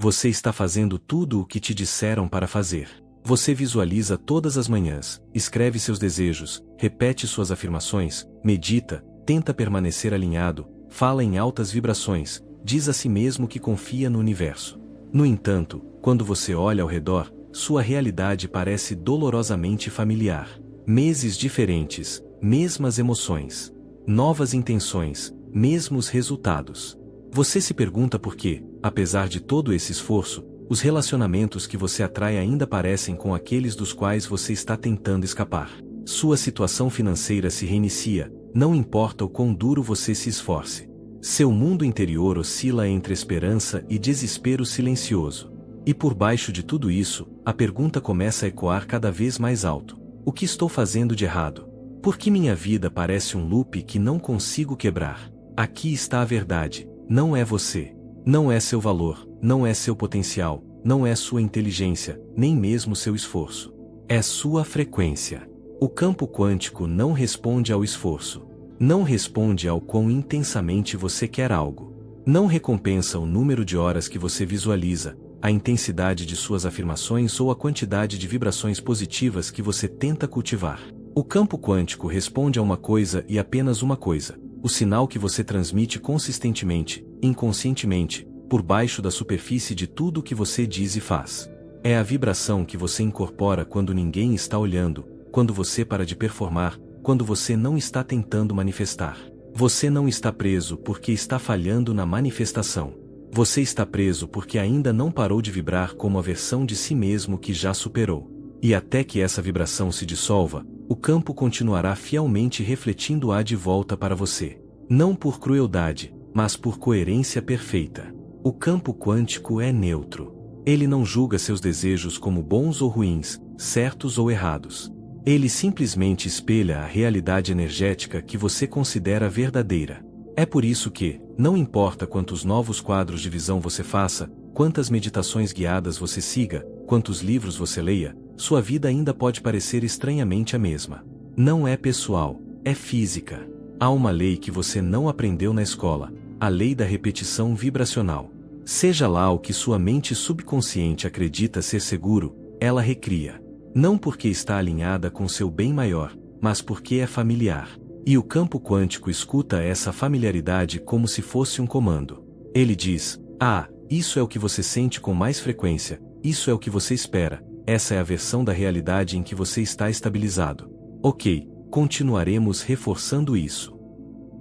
Você está fazendo tudo o que te disseram para fazer. Você visualiza todas as manhãs, escreve seus desejos, repete suas afirmações, medita, tenta permanecer alinhado, fala em altas vibrações, diz a si mesmo que confia no universo. No entanto, quando você olha ao redor, sua realidade parece dolorosamente familiar. Meses diferentes, mesmas emoções. Novas intenções, mesmos resultados. Você se pergunta por que, apesar de todo esse esforço, os relacionamentos que você atrai ainda parecem com aqueles dos quais você está tentando escapar. Sua situação financeira se reinicia, não importa o quão duro você se esforce. Seu mundo interior oscila entre esperança e desespero silencioso. E por baixo de tudo isso, a pergunta começa a ecoar cada vez mais alto. O que estou fazendo de errado? Por que minha vida parece um loop que não consigo quebrar? Aqui está a verdade. Não é você. Não é seu valor, não é seu potencial, não é sua inteligência, nem mesmo seu esforço. É sua frequência. O campo quântico não responde ao esforço. Não responde ao quão intensamente você quer algo. Não recompensa o número de horas que você visualiza, a intensidade de suas afirmações ou a quantidade de vibrações positivas que você tenta cultivar. O campo quântico responde a uma coisa e apenas uma coisa: o sinal que você transmite consistentemente, inconscientemente, por baixo da superfície de tudo o que você diz e faz. É a vibração que você incorpora quando ninguém está olhando, quando você para de performar, quando você não está tentando manifestar. Você não está preso porque está falhando na manifestação. Você está preso porque ainda não parou de vibrar como a versão de si mesmo que já superou. E até que essa vibração se dissolva, o campo continuará fielmente refletindo-a de volta para você. Não por crueldade, mas por coerência perfeita. O campo quântico é neutro. Ele não julga seus desejos como bons ou ruins, certos ou errados. Ele simplesmente espelha a realidade energética que você considera verdadeira. É por isso que, não importa quantos novos quadros de visão você faça, quantas meditações guiadas você siga, quantos livros você leia, sua vida ainda pode parecer estranhamente a mesma. Não é pessoal, é física. Há uma lei que você não aprendeu na escola, a lei da repetição vibracional. Seja lá o que sua mente subconsciente acredita ser seguro, ela recria. Não porque está alinhada com seu bem maior, mas porque é familiar. E o campo quântico escuta essa familiaridade como se fosse um comando. Ele diz: ah, isso é o que você sente com mais frequência, isso é o que você espera, essa é a versão da realidade em que você está estabilizado. Ok, continuaremos reforçando isso.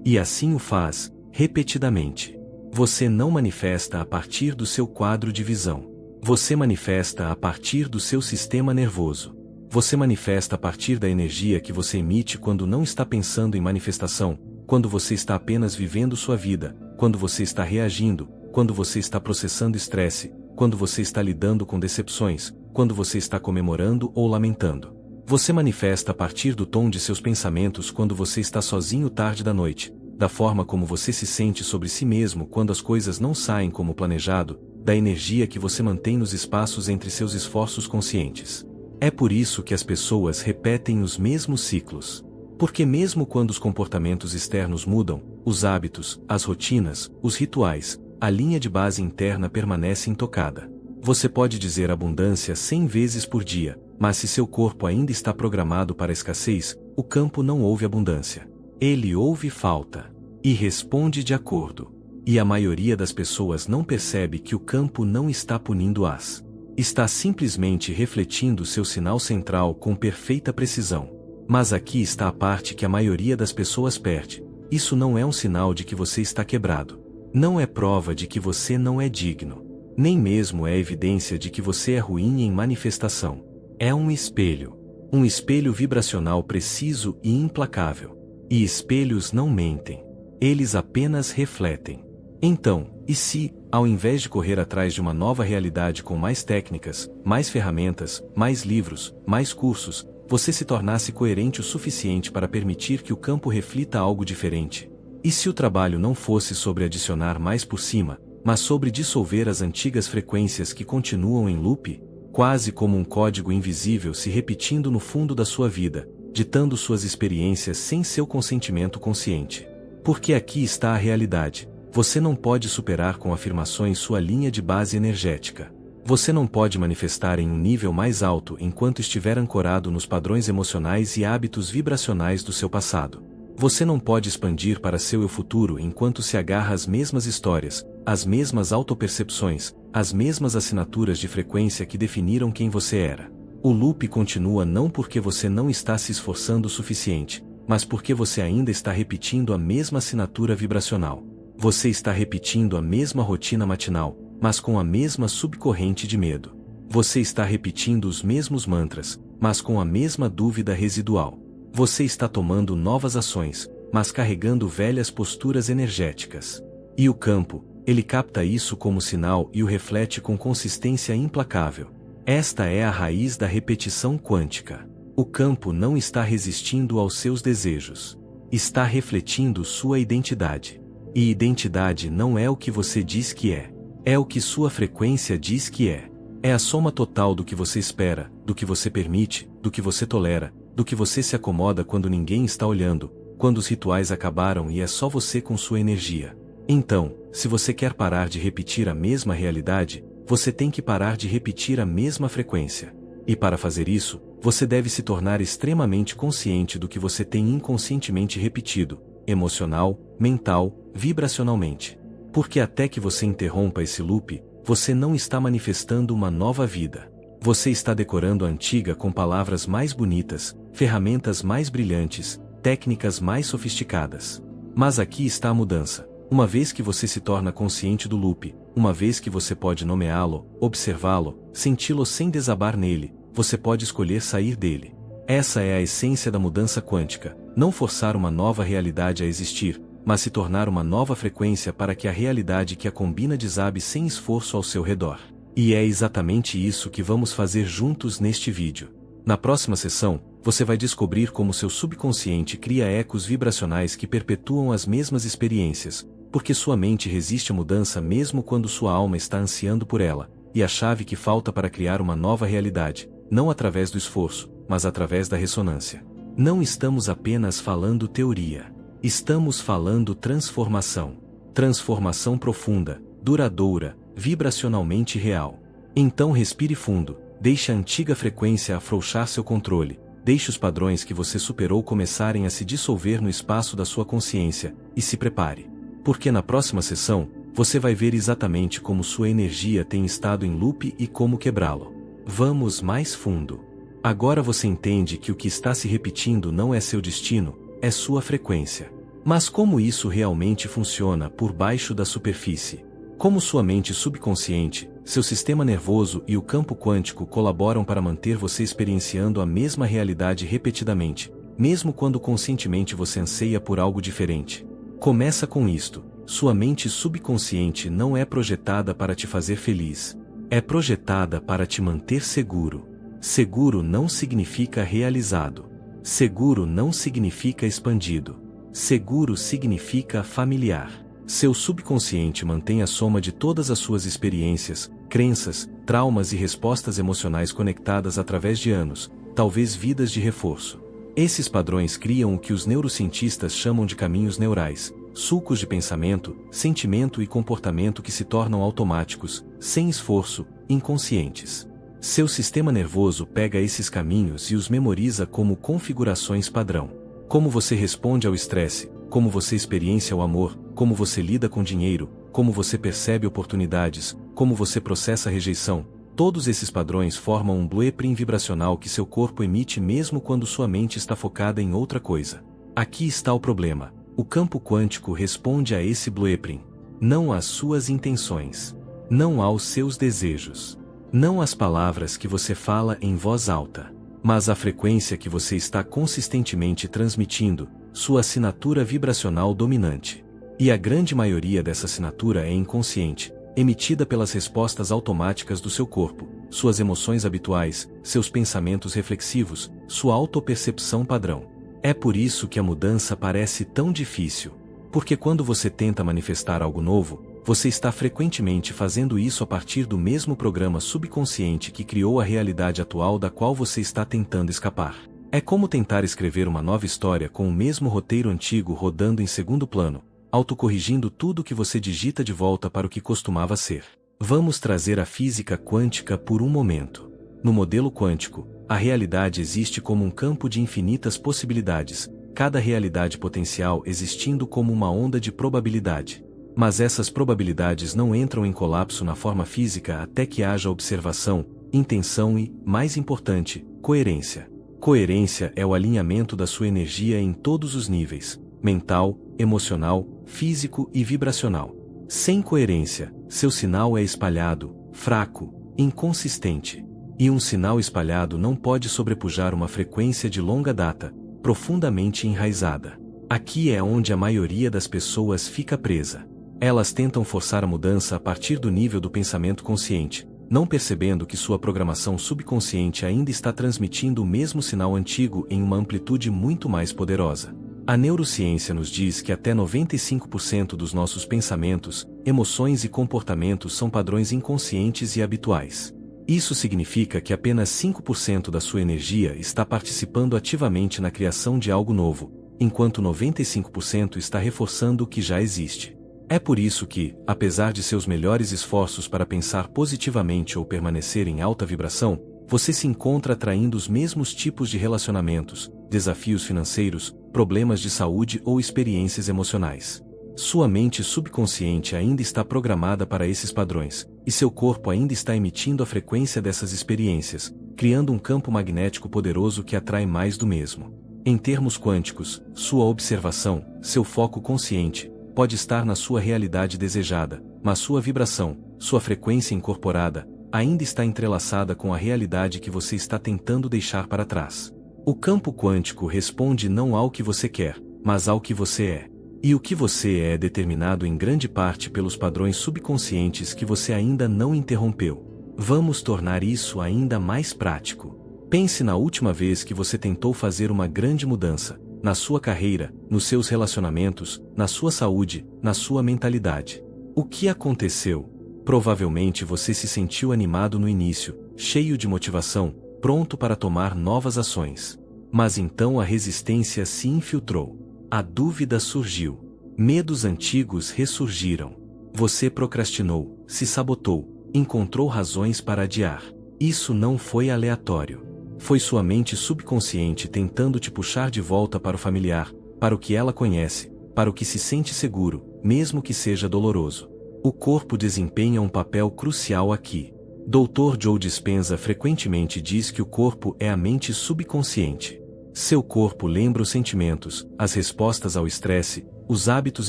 E assim o faz, repetidamente. Você não manifesta a partir do seu quadro de visão. Você manifesta a partir do seu sistema nervoso. Você manifesta a partir da energia que você emite quando não está pensando em manifestação, quando você está apenas vivendo sua vida, quando você está reagindo, quando você está processando estresse, quando você está lidando com decepções, quando você está comemorando ou lamentando. Você manifesta a partir do tom de seus pensamentos quando você está sozinho tarde da noite, da forma como você se sente sobre si mesmo quando as coisas não saem como planejado, da energia que você mantém nos espaços entre seus esforços conscientes. É por isso que as pessoas repetem os mesmos ciclos. Porque mesmo quando os comportamentos externos mudam, os hábitos, as rotinas, os rituais, a linha de base interna permanece intocada. Você pode dizer abundância 100 vezes por dia, mas se seu corpo ainda está programado para escassez, o campo não ouve abundância. Ele ouve falta. E responde de acordo. E a maioria das pessoas não percebe que o campo não está punindo-as. Está simplesmente refletindo seu sinal central com perfeita precisão. Mas aqui está a parte que a maioria das pessoas perde. Isso não é um sinal de que você está quebrado. Não é prova de que você não é digno. Nem mesmo é evidência de que você é ruim em manifestação. É um espelho. Um espelho vibracional preciso e implacável. E espelhos não mentem. Eles apenas refletem. Então, e se, ao invés de correr atrás de uma nova realidade com mais técnicas, mais ferramentas, mais livros, mais cursos, você se tornasse coerente o suficiente para permitir que o campo reflita algo diferente? E se o trabalho não fosse sobre adicionar mais por cima, mas sobre dissolver as antigas frequências que continuam em loop, quase como um código invisível se repetindo no fundo da sua vida, ditando suas experiências sem seu consentimento consciente? Porque aqui está a realidade. Você não pode superar com afirmações sua linha de base energética. Você não pode manifestar em um nível mais alto enquanto estiver ancorado nos padrões emocionais e hábitos vibracionais do seu passado. Você não pode expandir para seu eu futuro enquanto se agarra às mesmas histórias, às mesmas autopercepções, às mesmas assinaturas de frequência que definiram quem você era. O loop continua não porque você não está se esforçando o suficiente, mas porque você ainda está repetindo a mesma assinatura vibracional. Você está repetindo a mesma rotina matinal, mas com a mesma subcorrente de medo. Você está repetindo os mesmos mantras, mas com a mesma dúvida residual. Você está tomando novas ações, mas carregando velhas posturas energéticas. E o campo, ele capta isso como sinal e o reflete com consistência implacável. Esta é a raiz da repetição quântica. O campo não está resistindo aos seus desejos. Está refletindo sua identidade. E identidade não é o que você diz que é. É o que sua frequência diz que é. É a soma total do que você espera, do que você permite, do que você tolera, do que você se acomoda quando ninguém está olhando, quando os rituais acabaram e é só você com sua energia. Então, se você quer parar de repetir a mesma realidade, você tem que parar de repetir a mesma frequência. E para fazer isso, você deve se tornar extremamente consciente do que você tem inconscientemente repetido, emocional, mental, vibracionalmente. Porque até que você interrompa esse loop, você não está manifestando uma nova vida. Você está decorando a antiga com palavras mais bonitas, ferramentas mais brilhantes, técnicas mais sofisticadas. Mas aqui está a mudança. Uma vez que você se torna consciente do loop, uma vez que você pode nomeá-lo, observá-lo, senti-lo sem desabar nele, você pode escolher sair dele. Essa é a essência da mudança quântica, não forçar uma nova realidade a existir, mas se tornar uma nova frequência para que a realidade que a combina desabe sem esforço ao seu redor. E é exatamente isso que vamos fazer juntos neste vídeo. Na próxima sessão, você vai descobrir como seu subconsciente cria ecos vibracionais que perpetuam as mesmas experiências, porque sua mente resiste à mudança mesmo quando sua alma está ansiando por ela, e a chave que falta para criar uma nova realidade, não através do esforço, mas através da ressonância. Não estamos apenas falando teoria. Estamos falando transformação. Transformação profunda, duradoura, vibracionalmente real. Então respire fundo, deixe a antiga frequência afrouxar seu controle, deixe os padrões que você superou começarem a se dissolver no espaço da sua consciência, e se prepare. Porque na próxima sessão, você vai ver exatamente como sua energia tem estado em loop e como quebrá-lo. Vamos mais fundo. Agora você entende que o que está se repetindo não é seu destino, é sua frequência. Mas como isso realmente funciona por baixo da superfície? Como sua mente subconsciente, seu sistema nervoso e o campo quântico colaboram para manter você experienciando a mesma realidade repetidamente, mesmo quando conscientemente você anseia por algo diferente? Começa com isto: sua mente subconsciente não é projetada para te fazer feliz. É projetada para te manter seguro. Seguro não significa realizado. Seguro não significa expandido. Seguro significa familiar. Seu subconsciente mantém a soma de todas as suas experiências, crenças, traumas e respostas emocionais conectadas através de anos, talvez vidas de reforço. Esses padrões criam o que os neurocientistas chamam de caminhos neurais, sulcos de pensamento, sentimento e comportamento que se tornam automáticos, sem esforço, inconscientes. Seu sistema nervoso pega esses caminhos e os memoriza como configurações padrão. Como você responde ao estresse, como você experiencia o amor, como você lida com dinheiro, como você percebe oportunidades, como você processa a rejeição, todos esses padrões formam um blueprint vibracional que seu corpo emite mesmo quando sua mente está focada em outra coisa. Aqui está o problema: o campo quântico responde a esse blueprint, não às suas intenções, não aos seus desejos, não às palavras que você fala em voz alta, mas à frequência que você está consistentemente transmitindo, sua assinatura vibracional dominante. E a grande maioria dessa assinatura é inconsciente, emitida pelas respostas automáticas do seu corpo, suas emoções habituais, seus pensamentos reflexivos, sua autopercepção padrão. É por isso que a mudança parece tão difícil. Porque quando você tenta manifestar algo novo, você está frequentemente fazendo isso a partir do mesmo programa subconsciente que criou a realidade atual da qual você está tentando escapar. É como tentar escrever uma nova história com o mesmo roteiro antigo rodando em segundo plano. autocorrigindo tudo que você digita de volta para o que costumava ser. Vamos trazer a física quântica por um momento. No modelo quântico, a realidade existe como um campo de infinitas possibilidades, cada realidade potencial existindo como uma onda de probabilidade. Mas essas probabilidades não entram em colapso na forma física até que haja observação, intenção e, mais importante, coerência. Coerência é o alinhamento da sua energia em todos os níveis: mental, emocional, físico e vibracional. Sem coerência, seu sinal é espalhado, fraco, inconsistente. E um sinal espalhado não pode sobrepujar uma frequência de longa data, profundamente enraizada. Aqui é onde a maioria das pessoas fica presa. Elas tentam forçar a mudança a partir do nível do pensamento consciente, não percebendo que sua programação subconsciente ainda está transmitindo o mesmo sinal antigo em uma amplitude muito mais poderosa. A neurociência nos diz que até 95% dos nossos pensamentos, emoções e comportamentos são padrões inconscientes e habituais. Isso significa que apenas 5% da sua energia está participando ativamente na criação de algo novo, enquanto 95% está reforçando o que já existe. É por isso que, apesar de seus melhores esforços para pensar positivamente ou permanecer em alta vibração, você se encontra atraindo os mesmos tipos de relacionamentos, desafios financeiros, problemas de saúde ou experiências emocionais. Sua mente subconsciente ainda está programada para esses padrões, e seu corpo ainda está emitindo a frequência dessas experiências, criando um campo magnético poderoso que atrai mais do mesmo. Em termos quânticos, sua observação, seu foco consciente, pode estar na sua realidade desejada, mas sua vibração, sua frequência incorporada, ainda está entrelaçada com a realidade que você está tentando deixar para trás. O campo quântico responde não ao que você quer, mas ao que você é. E o que você é determinado em grande parte pelos padrões subconscientes que você ainda não interrompeu. Vamos tornar isso ainda mais prático. Pense na última vez que você tentou fazer uma grande mudança, na sua carreira, nos seus relacionamentos, na sua saúde, na sua mentalidade. O que aconteceu? Provavelmente você se sentiu animado no início, cheio de motivação, pronto para tomar novas ações. Mas então a resistência se infiltrou. A dúvida surgiu. Medos antigos ressurgiram. Você procrastinou, se sabotou, encontrou razões para adiar. Isso não foi aleatório. Foi sua mente subconsciente tentando te puxar de volta para o familiar, para o que ela conhece, para o que se sente seguro, mesmo que seja doloroso. O corpo desempenha um papel crucial aqui. Dr. Joe Dispenza frequentemente diz que o corpo é a mente subconsciente. Seu corpo lembra os sentimentos, as respostas ao estresse, os hábitos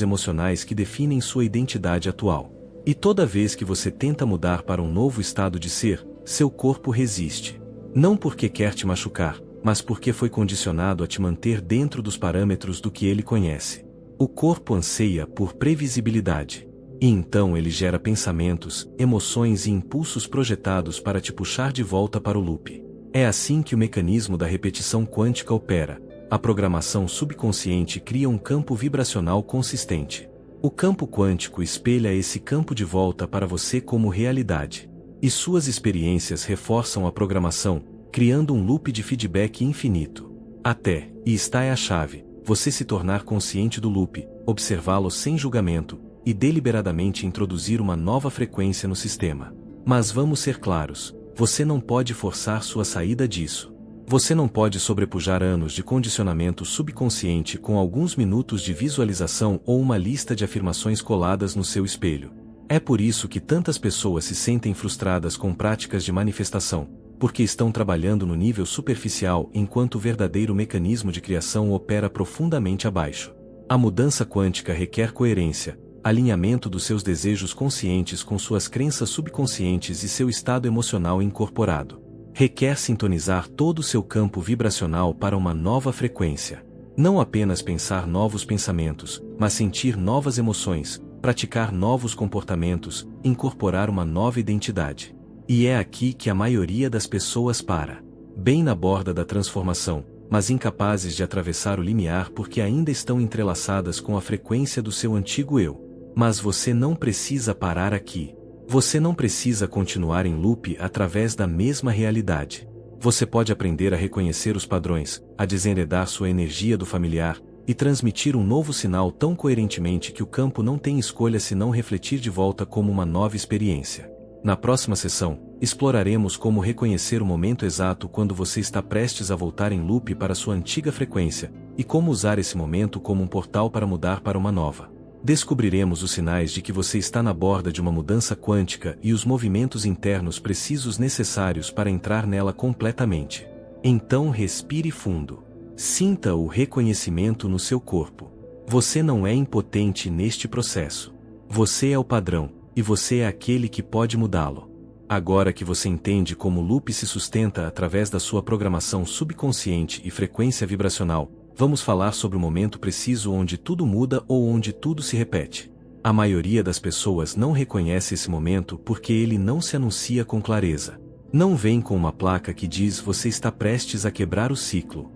emocionais que definem sua identidade atual. E toda vez que você tenta mudar para um novo estado de ser, seu corpo resiste. Não porque quer te machucar, mas porque foi condicionado a te manter dentro dos parâmetros do que ele conhece. O corpo anseia por previsibilidade. E então ele gera pensamentos, emoções e impulsos projetados para te puxar de volta para o loop. É assim que o mecanismo da repetição quântica opera. A programação subconsciente cria um campo vibracional consistente. O campo quântico espelha esse campo de volta para você como realidade. E suas experiências reforçam a programação, criando um loop de feedback infinito. Até, e está é a chave, você se tornar consciente do loop, observá-lo sem julgamento, e deliberadamente introduzir uma nova frequência no sistema. Mas vamos ser claros. Você não pode forçar sua saída disso. Você não pode sobrepujar anos de condicionamento subconsciente com alguns minutos de visualização ou uma lista de afirmações coladas no seu espelho. É por isso que tantas pessoas se sentem frustradas com práticas de manifestação, porque estão trabalhando no nível superficial enquanto o verdadeiro mecanismo de criação opera profundamente abaixo. A mudança quântica requer coerência, alinhamento dos seus desejos conscientes com suas crenças subconscientes e seu estado emocional incorporado. Requer sintonizar todo o seu campo vibracional para uma nova frequência. Não apenas pensar novos pensamentos, mas sentir novas emoções, praticar novos comportamentos, incorporar uma nova identidade. E é aqui que a maioria das pessoas para. Bem na borda da transformação, mas incapazes de atravessar o limiar porque ainda estão entrelaçadas com a frequência do seu antigo eu. Mas você não precisa parar aqui. Você não precisa continuar em loop através da mesma realidade. Você pode aprender a reconhecer os padrões, a desenredar sua energia do familiar, e transmitir um novo sinal tão coerentemente que o campo não tem escolha senão refletir de volta como uma nova experiência. Na próxima sessão, exploraremos como reconhecer o momento exato quando você está prestes a voltar em loop para sua antiga frequência, e como usar esse momento como um portal para mudar para uma nova. Descobriremos os sinais de que você está na borda de uma mudança quântica e os movimentos internos precisos necessários para entrar nela completamente. Então respire fundo. Sinta o reconhecimento no seu corpo. Você não é impotente neste processo. Você é o padrão, e você é aquele que pode mudá-lo. Agora que você entende como o loop se sustenta através da sua programação subconsciente e frequência vibracional, vamos falar sobre o momento preciso onde tudo muda ou onde tudo se repete. A maioria das pessoas não reconhece esse momento porque ele não se anuncia com clareza. Não vem com uma placa que diz você está prestes a quebrar o ciclo.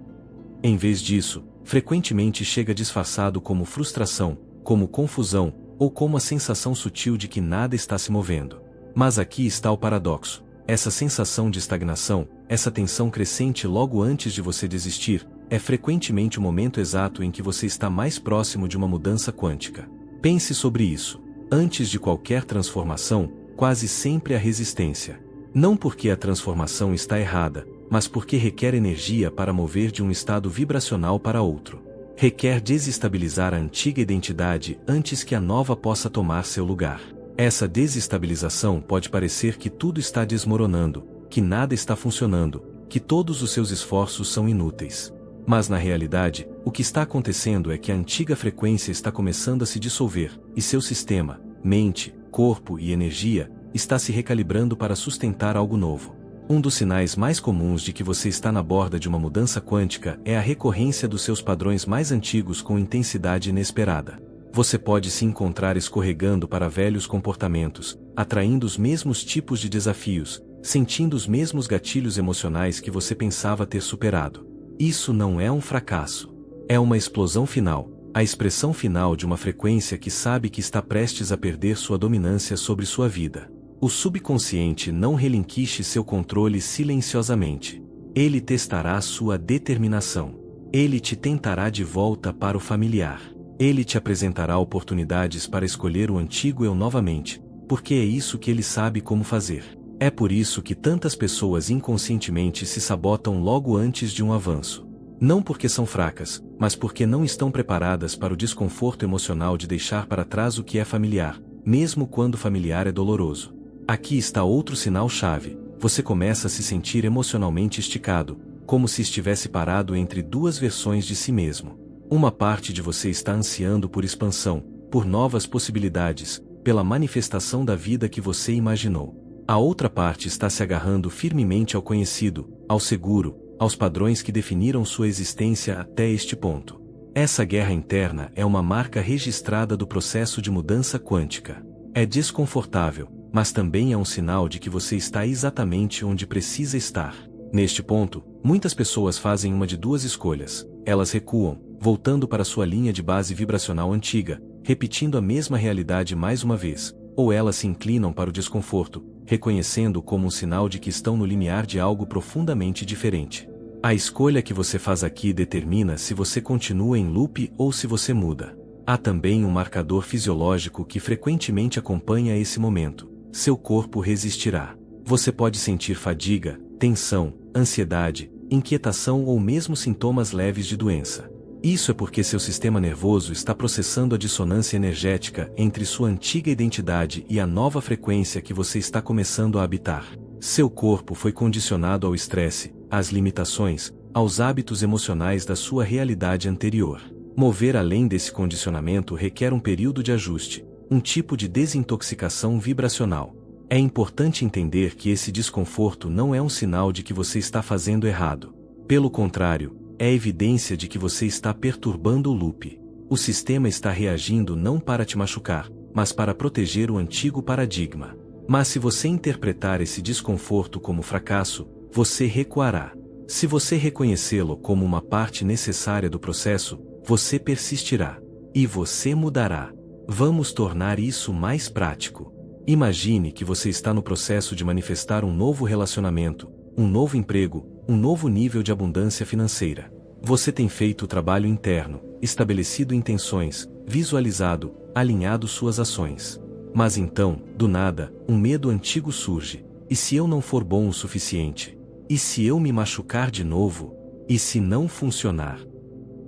Em vez disso, frequentemente chega disfarçado como frustração, como confusão, ou como a sensação sutil de que nada está se movendo. Mas aqui está o paradoxo. Essa sensação de estagnação, essa tensão crescente logo antes de você desistir, é frequentemente o momento exato em que você está mais próximo de uma mudança quântica. Pense sobre isso. Antes de qualquer transformação, quase sempre há resistência. Não porque a transformação está errada, mas porque requer energia para mover de um estado vibracional para outro. Requer desestabilizar a antiga identidade antes que a nova possa tomar seu lugar. Essa desestabilização pode parecer que tudo está desmoronando, que nada está funcionando, que todos os seus esforços são inúteis. Mas na realidade, o que está acontecendo é que a antiga frequência está começando a se dissolver, e seu sistema, mente, corpo e energia, está se recalibrando para sustentar algo novo. Um dos sinais mais comuns de que você está na borda de uma mudança quântica é a recorrência dos seus padrões mais antigos com intensidade inesperada. Você pode se encontrar escorregando para velhos comportamentos, atraindo os mesmos tipos de desafios, sentindo os mesmos gatilhos emocionais que você pensava ter superado. Isso não é um fracasso. É uma explosão final, a expressão final de uma frequência que sabe que está prestes a perder sua dominância sobre sua vida. O subconsciente não relinquixe seu controle silenciosamente. Ele testará sua determinação. Ele te tentará de volta para o familiar. Ele te apresentará oportunidades para escolher o antigo eu novamente, porque é isso que ele sabe como fazer. É por isso que tantas pessoas inconscientemente se sabotam logo antes de um avanço. Não porque são fracas, mas porque não estão preparadas para o desconforto emocional de deixar para trás o que é familiar, mesmo quando familiar é doloroso. Aqui está outro sinal-chave. Você começa a se sentir emocionalmente esticado, como se estivesse parado entre duas versões de si mesmo. Uma parte de você está ansiando por expansão, por novas possibilidades, pela manifestação da vida que você imaginou. A outra parte está se agarrando firmemente ao conhecido, ao seguro, aos padrões que definiram sua existência até este ponto. Essa guerra interna é uma marca registrada do processo de mudança quântica. É desconfortável, mas também é um sinal de que você está exatamente onde precisa estar. Neste ponto, muitas pessoas fazem uma de duas escolhas. Elas recuam, voltando para sua linha de base vibracional antiga, repetindo a mesma realidade mais uma vez, ou elas se inclinam para o desconforto, reconhecendo como um sinal de que estão no limiar de algo profundamente diferente. A escolha que você faz aqui determina se você continua em loop ou se você muda. Há também um marcador fisiológico que frequentemente acompanha esse momento. Seu corpo resistirá. Você pode sentir fadiga, tensão, ansiedade, inquietação ou mesmo sintomas leves de doença. Isso é porque seu sistema nervoso está processando a dissonância energética entre sua antiga identidade e a nova frequência que você está começando a habitar. Seu corpo foi condicionado ao estresse, às limitações, aos hábitos emocionais da sua realidade anterior. Mover além desse condicionamento requer um período de ajuste, um tipo de desintoxicação vibracional. É importante entender que esse desconforto não é um sinal de que você está fazendo errado. Pelo contrário, é evidência de que você está perturbando o loop. O sistema está reagindo não para te machucar, mas para proteger o antigo paradigma. Mas se você interpretar esse desconforto como fracasso, você recuará. Se você reconhecê-lo como uma parte necessária do processo, você persistirá. E você mudará. Vamos tornar isso mais prático. Imagine que você está no processo de manifestar um novo relacionamento, um novo emprego, um novo nível de abundância financeira. Você tem feito o trabalho interno, estabelecido intenções, visualizado, alinhado suas ações. Mas então, do nada, um medo antigo surge. E se eu não for bom o suficiente? E se eu me machucar de novo? E se não funcionar?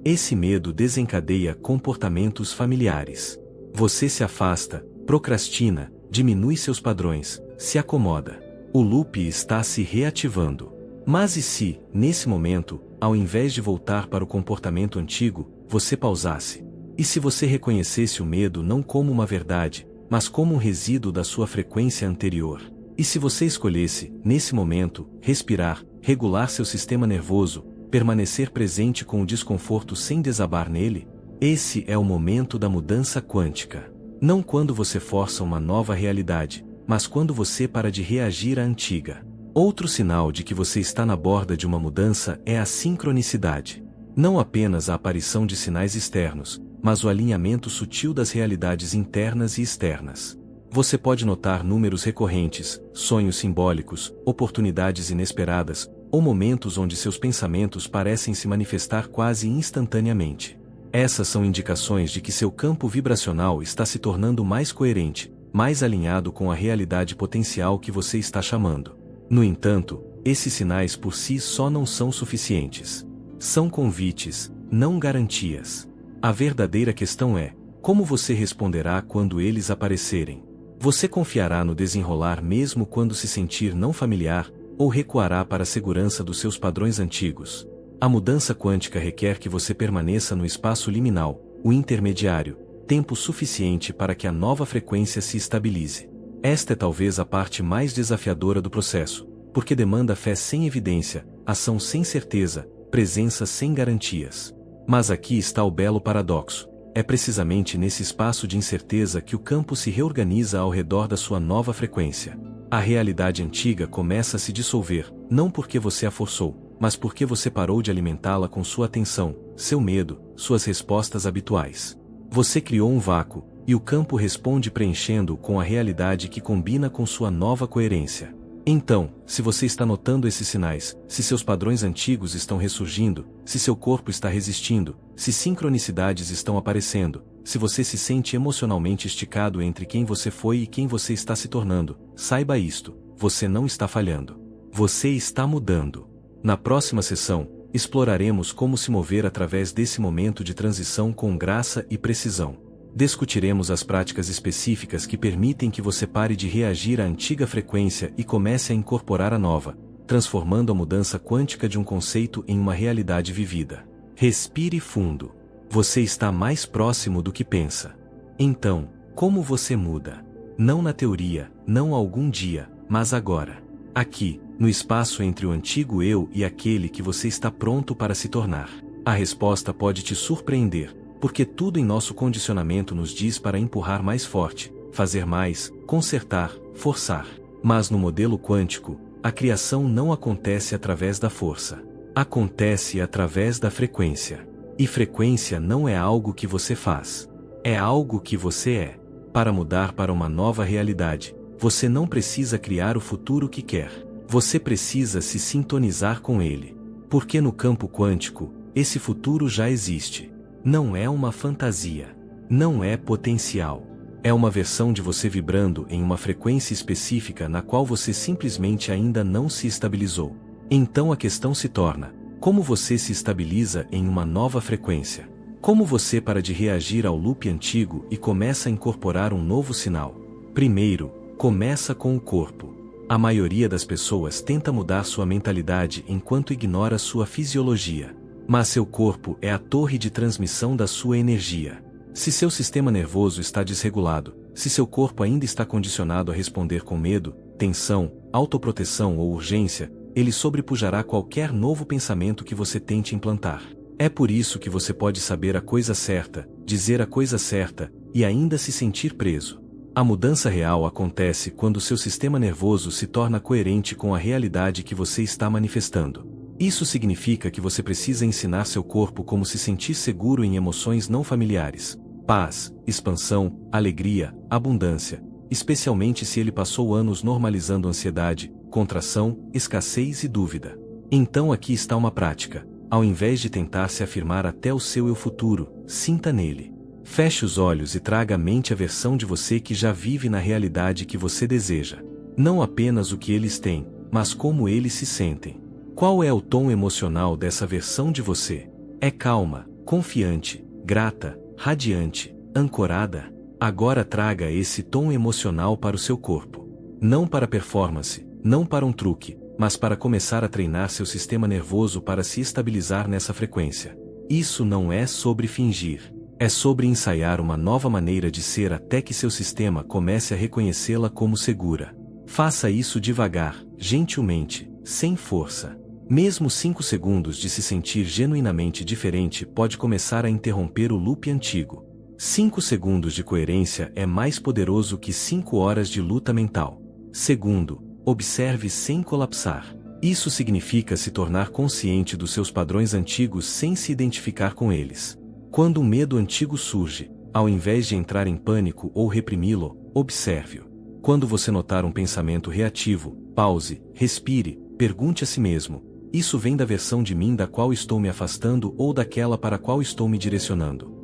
Esse medo desencadeia comportamentos familiares. Você se afasta, procrastina, diminui seus padrões, se acomoda. O loop está se reativando. Mas e se, nesse momento, ao invés de voltar para o comportamento antigo, você pausasse? E se você reconhecesse o medo não como uma verdade, mas como um resíduo da sua frequência anterior? E se você escolhesse, nesse momento, respirar, regular seu sistema nervoso, permanecer presente com o desconforto sem desabar nele? Esse é o momento da mudança quântica. Não quando você força uma nova realidade, mas quando você para de reagir à antiga. Outro sinal de que você está na borda de uma mudança é a sincronicidade. Não apenas a aparição de sinais externos, mas o alinhamento sutil das realidades internas e externas. Você pode notar números recorrentes, sonhos simbólicos, oportunidades inesperadas, ou momentos onde seus pensamentos parecem se manifestar quase instantaneamente. Essas são indicações de que seu campo vibracional está se tornando mais coerente, mais alinhado com a realidade potencial que você está chamando. No entanto, esses sinais por si só não são suficientes. São convites, não garantias. A verdadeira questão é: como você responderá quando eles aparecerem? Você confiará no desenrolar mesmo quando se sentir não familiar, ou recuará para a segurança dos seus padrões antigos? A mudança quântica requer que você permaneça no espaço liminal, o intermediário, tempo suficiente para que a nova frequência se estabilize. Esta é talvez a parte mais desafiadora do processo, porque demanda fé sem evidência, ação sem certeza, presença sem garantias. Mas aqui está o belo paradoxo. É precisamente nesse espaço de incerteza que o campo se reorganiza ao redor da sua nova frequência. A realidade antiga começa a se dissolver, não porque você a forçou, mas porque você parou de alimentá-la com sua atenção, seu medo, suas respostas habituais. Você criou um vácuo, e o campo responde preenchendo-o com a realidade que combina com sua nova coerência. Então, se você está notando esses sinais, se seus padrões antigos estão ressurgindo, se seu corpo está resistindo, se sincronicidades estão aparecendo, se você se sente emocionalmente esticado entre quem você foi e quem você está se tornando, saiba isto: você não está falhando. Você está mudando. Na próxima sessão, exploraremos como se mover através desse momento de transição com graça e precisão. Discutiremos as práticas específicas que permitem que você pare de reagir à antiga frequência e comece a incorporar a nova, transformando a mudança quântica de um conceito em uma realidade vivida. Respire fundo. Você está mais próximo do que pensa. Então, como você muda? Não na teoria, não algum dia, mas agora. Aqui, no espaço entre o antigo eu e aquele que você está pronto para se tornar. A resposta pode te surpreender, porque tudo em nosso condicionamento nos diz para empurrar mais forte, fazer mais, consertar, forçar. Mas no modelo quântico, a criação não acontece através da força. Acontece através da frequência. E frequência não é algo que você faz. É algo que você é. Para mudar para uma nova realidade, você não precisa criar o futuro que quer. Você precisa se sintonizar com ele. Porque no campo quântico, esse futuro já existe. Não é uma fantasia. Não é potencial. É uma versão de você vibrando em uma frequência específica na qual você simplesmente ainda não se estabilizou. Então a questão se torna: como você se estabiliza em uma nova frequência? Como você para de reagir ao loop antigo e começa a incorporar um novo sinal? Primeiro, começa com o corpo. A maioria das pessoas tenta mudar sua mentalidade enquanto ignora sua fisiologia. Mas seu corpo é a torre de transmissão da sua energia. Se seu sistema nervoso está desregulado, se seu corpo ainda está condicionado a responder com medo, tensão, autoproteção ou urgência, ele sobrepujará qualquer novo pensamento que você tente implantar. É por isso que você pode saber a coisa certa, dizer a coisa certa, e ainda se sentir preso. A mudança real acontece quando seu sistema nervoso se torna coerente com a realidade que você está manifestando. Isso significa que você precisa ensinar seu corpo como se sentir seguro em emoções não familiares. Paz, expansão, alegria, abundância, especialmente se ele passou anos normalizando ansiedade, contração, escassez e dúvida. Então aqui está uma prática. Ao invés de tentar se afirmar até o seu eu futuro, sinta nele. Feche os olhos e traga à mente a versão de você que já vive na realidade que você deseja. Não apenas o que eles têm, mas como eles se sentem. Qual é o tom emocional dessa versão de você? É calma, confiante, grata, radiante, ancorada? Agora traga esse tom emocional para o seu corpo. Não para performance, não para um truque, mas para começar a treinar seu sistema nervoso para se estabilizar nessa frequência. Isso não é sobre fingir. É sobre ensaiar uma nova maneira de ser até que seu sistema comece a reconhecê-la como segura. Faça isso devagar, gentilmente, sem força. Mesmo 5 segundos de se sentir genuinamente diferente pode começar a interromper o loop antigo. 5 segundos de coerência é mais poderoso que 5 horas de luta mental. Segundo, observe sem colapsar. Isso significa se tornar consciente dos seus padrões antigos sem se identificar com eles. Quando um medo antigo surge, ao invés de entrar em pânico ou reprimi-lo, observe-o. Quando você notar um pensamento reativo, pause, respire, pergunte a si mesmo: isso vem da versão de mim da qual estou me afastando ou daquela para a qual estou me direcionando?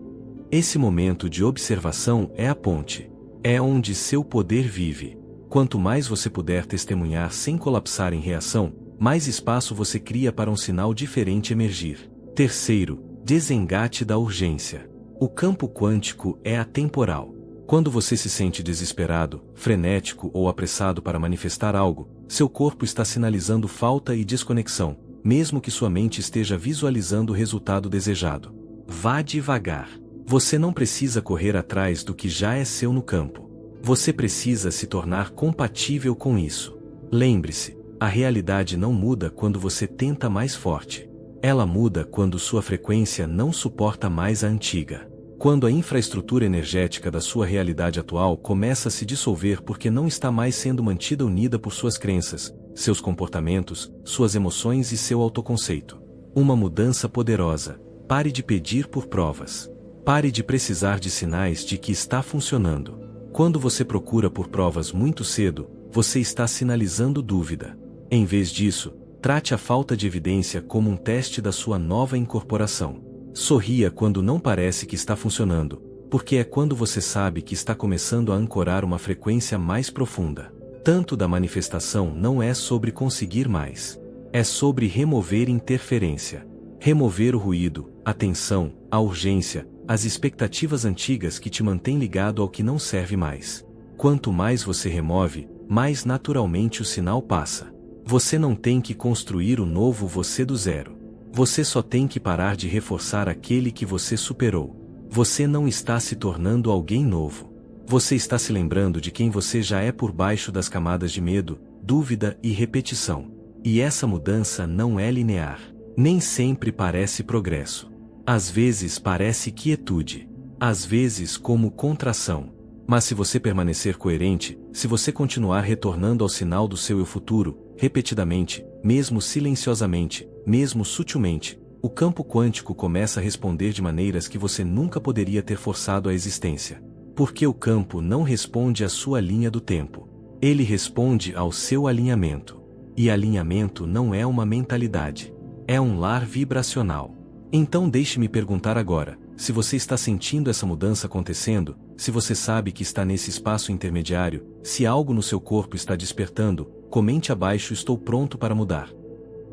Esse momento de observação é a ponte. É onde seu poder vive. Quanto mais você puder testemunhar sem colapsar em reação, mais espaço você cria para um sinal diferente emergir. Terceiro, desengate da urgência. O campo quântico é atemporal. Quando você se sente desesperado, frenético ou apressado para manifestar algo, seu corpo está sinalizando falta e desconexão, mesmo que sua mente esteja visualizando o resultado desejado. Vá devagar. Você não precisa correr atrás do que já é seu no campo. Você precisa se tornar compatível com isso. Lembre-se, a realidade não muda quando você tenta mais forte. Ela muda quando sua frequência não suporta mais a antiga. Quando a infraestrutura energética da sua realidade atual começa a se dissolver porque não está mais sendo mantida unida por suas crenças, seus comportamentos, suas emoções e seu autoconceito. Uma mudança poderosa. Pare de pedir por provas. Pare de precisar de sinais de que está funcionando. Quando você procura por provas muito cedo, você está sinalizando dúvida. Em vez disso, trate a falta de evidência como um teste da sua nova incorporação. Sorria quando não parece que está funcionando, porque é quando você sabe que está começando a ancorar uma frequência mais profunda. Tanto da manifestação não é sobre conseguir mais. É sobre remover interferência. Remover o ruído, a tensão, a urgência, as expectativas antigas que te mantêm ligado ao que não serve mais. Quanto mais você remove, mais naturalmente o sinal passa. Você não tem que construir o novo você do zero. Você só tem que parar de reforçar aquele que você superou. Você não está se tornando alguém novo. Você está se lembrando de quem você já é por baixo das camadas de medo, dúvida e repetição. E essa mudança não é linear. Nem sempre parece progresso. Às vezes parece quietude. Às vezes como contração. Mas se você permanecer coerente, se você continuar retornando ao sinal do seu eu futuro, repetidamente, mesmo silenciosamente, mesmo sutilmente, o campo quântico começa a responder de maneiras que você nunca poderia ter forçado à existência. Porque o campo não responde à sua linha do tempo. Ele responde ao seu alinhamento. E alinhamento não é uma mentalidade. É um lar vibracional. Então deixe-me perguntar agora, se você está sentindo essa mudança acontecendo, se você sabe que está nesse espaço intermediário, se algo no seu corpo está despertando, comente abaixo: estou pronto para mudar.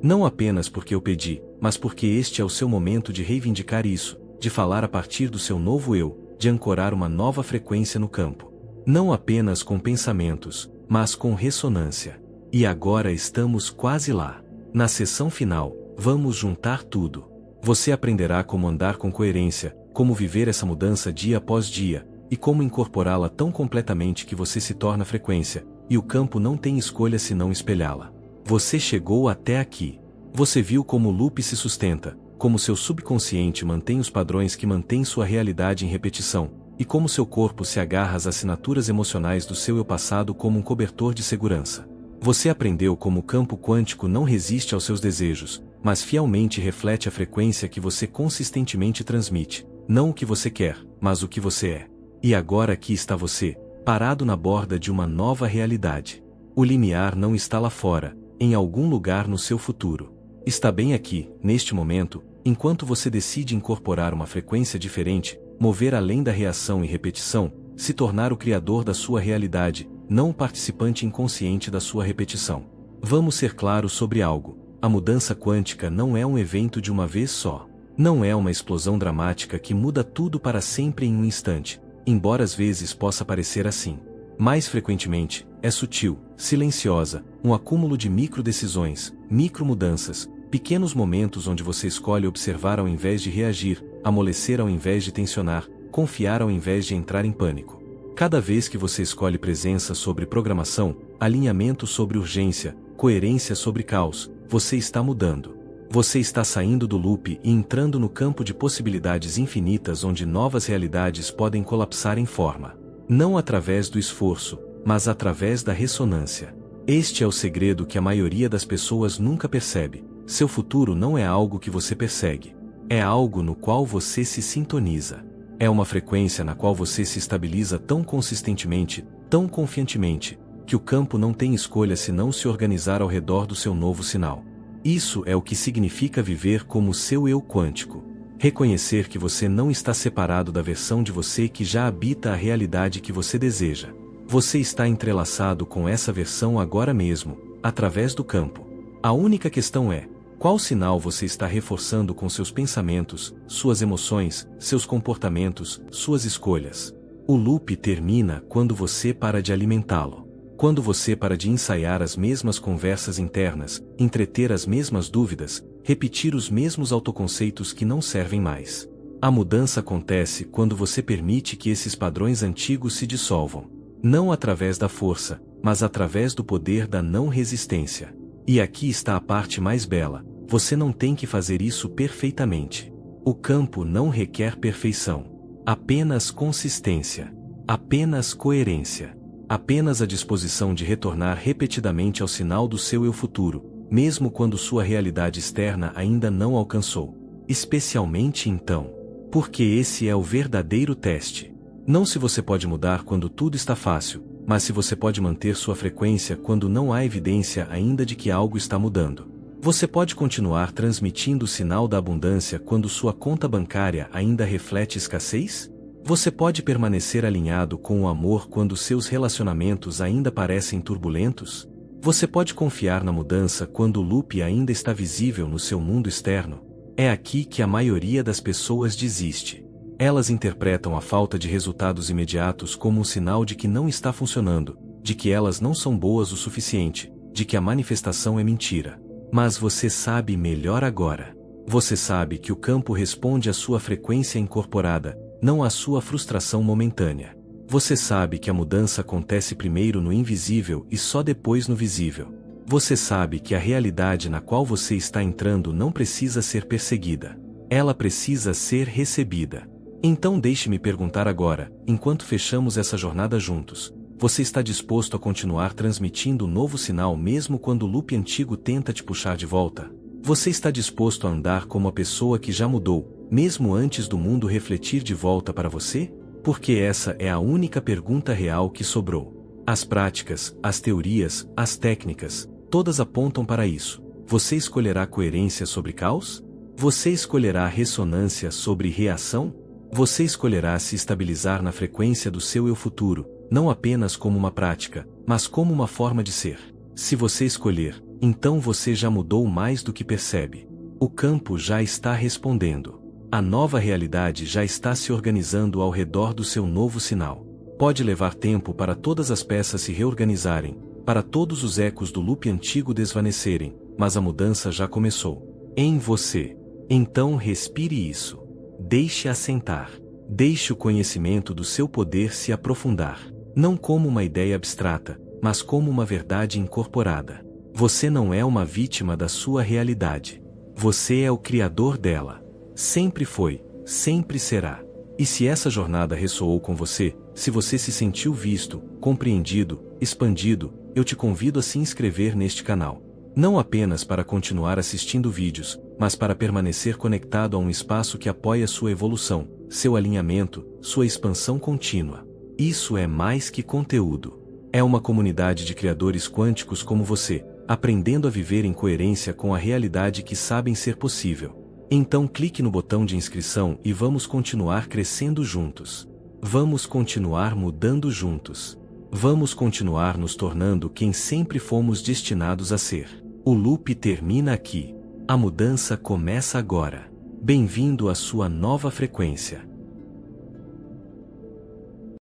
Não apenas porque eu pedi, mas porque este é o seu momento de reivindicar isso, de falar a partir do seu novo eu, de ancorar uma nova frequência no campo. Não apenas com pensamentos, mas com ressonância. E agora estamos quase lá. Na sessão final, vamos juntar tudo. Você aprenderá como andar com coerência, como viver essa mudança dia após dia, e como incorporá-la tão completamente que você se torna frequência, e o campo não tem escolha senão espelhá-la. Você chegou até aqui. Você viu como o loop se sustenta, como seu subconsciente mantém os padrões que mantêm sua realidade em repetição, e como seu corpo se agarra às assinaturas emocionais do seu eu passado como um cobertor de segurança. Você aprendeu como o campo quântico não resiste aos seus desejos, mas fielmente reflete a frequência que você consistentemente transmite, não o que você quer, mas o que você é. E agora aqui está você, parado na borda de uma nova realidade. O limiar não está lá fora, em algum lugar no seu futuro. está bem aqui, neste momento, enquanto você decide incorporar uma frequência diferente, mover além da reação e repetição, se tornar o criador da sua realidade, não o participante inconsciente da sua repetição. Vamos ser claros sobre algo: a mudança quântica não é um evento de uma vez só. Não é uma explosão dramática que muda tudo para sempre em um instante, embora às vezes possa parecer assim. Mais frequentemente, é sutil, silenciosa, um acúmulo de micro-decisões, micro-mudanças, pequenos momentos onde você escolhe observar ao invés de reagir, amolecer ao invés de tensionar, confiar ao invés de entrar em pânico. Cada vez que você escolhe presença sobre programação, alinhamento sobre urgência, coerência sobre caos, você está mudando. Você está saindo do loop e entrando no campo de possibilidades infinitas onde novas realidades podem colapsar em forma. Não através do esforço, mas através da ressonância. Este é o segredo que a maioria das pessoas nunca percebe. Seu futuro não é algo que você persegue. É algo no qual você se sintoniza. É uma frequência na qual você se estabiliza tão consistentemente, tão confiantemente, que o campo não tem escolha senão se organizar ao redor do seu novo sinal. Isso é o que significa viver como seu eu quântico. Reconhecer que você não está separado da versão de você que já habita a realidade que você deseja. Você está entrelaçado com essa versão agora mesmo, através do campo. A única questão é: qual sinal você está reforçando com seus pensamentos, suas emoções, seus comportamentos, suas escolhas? O loop termina quando você para de alimentá-lo. Quando você para de ensaiar as mesmas conversas internas, entreter as mesmas dúvidas, repetir os mesmos autoconceitos que não servem mais. A mudança acontece quando você permite que esses padrões antigos se dissolvam. Não através da força, mas através do poder da não resistência. E aqui está a parte mais bela: você não tem que fazer isso perfeitamente. O campo não requer perfeição. Apenas consistência. Apenas coerência. Apenas a disposição de retornar repetidamente ao sinal do seu eu futuro, mesmo quando sua realidade externa ainda não alcançou. Especialmente então. Porque esse é o verdadeiro teste. Não se você pode mudar quando tudo está fácil, mas se você pode manter sua frequência quando não há evidência ainda de que algo está mudando. Você pode continuar transmitindo o sinal da abundância quando sua conta bancária ainda reflete escassez? Você pode permanecer alinhado com o amor quando seus relacionamentos ainda parecem turbulentos? Você pode confiar na mudança quando o loop ainda está visível no seu mundo externo? É aqui que a maioria das pessoas desiste. Elas interpretam a falta de resultados imediatos como um sinal de que não está funcionando, de que elas não são boas o suficiente, de que a manifestação é mentira. Mas você sabe melhor agora. Você sabe que o campo responde à sua frequência incorporada, não à sua frustração momentânea. Você sabe que a mudança acontece primeiro no invisível e só depois no visível. Você sabe que a realidade na qual você está entrando não precisa ser perseguida. Ela precisa ser recebida. Então deixe-me perguntar agora, enquanto fechamos essa jornada juntos: você está disposto a continuar transmitindo o novo sinal mesmo quando o loop antigo tenta te puxar de volta? Você está disposto a andar como a pessoa que já mudou, mesmo antes do mundo refletir de volta para você? Porque essa é a única pergunta real que sobrou. As práticas, as teorias, as técnicas, todas apontam para isso. Você escolherá coerência sobre caos? Você escolherá ressonância sobre reação? Você escolherá se estabilizar na frequência do seu eu futuro, não apenas como uma prática, mas como uma forma de ser. Se você escolher, então você já mudou mais do que percebe. O campo já está respondendo. A nova realidade já está se organizando ao redor do seu novo sinal. Pode levar tempo para todas as peças se reorganizarem, para todos os ecos do loop antigo desvanecerem, mas a mudança já começou. Em você. Então respire isso. Deixe assentar. Deixe o conhecimento do seu poder se aprofundar. Não como uma ideia abstrata, mas como uma verdade incorporada. Você não é uma vítima da sua realidade. Você é o criador dela. Sempre foi, sempre será. E se essa jornada ressoou com você, se você se sentiu visto, compreendido, expandido, eu te convido a se inscrever neste canal. Não apenas para continuar assistindo vídeos, mas para permanecer conectado a um espaço que apoia sua evolução, seu alinhamento, sua expansão contínua. Isso é mais que conteúdo. É uma comunidade de criadores quânticos como você, aprendendo a viver em coerência com a realidade que sabem ser possível. Então clique no botão de inscrição e vamos continuar crescendo juntos. Vamos continuar mudando juntos. Vamos continuar nos tornando quem sempre fomos destinados a ser. O loop termina aqui. A mudança começa agora. Bem-vindo à sua nova frequência.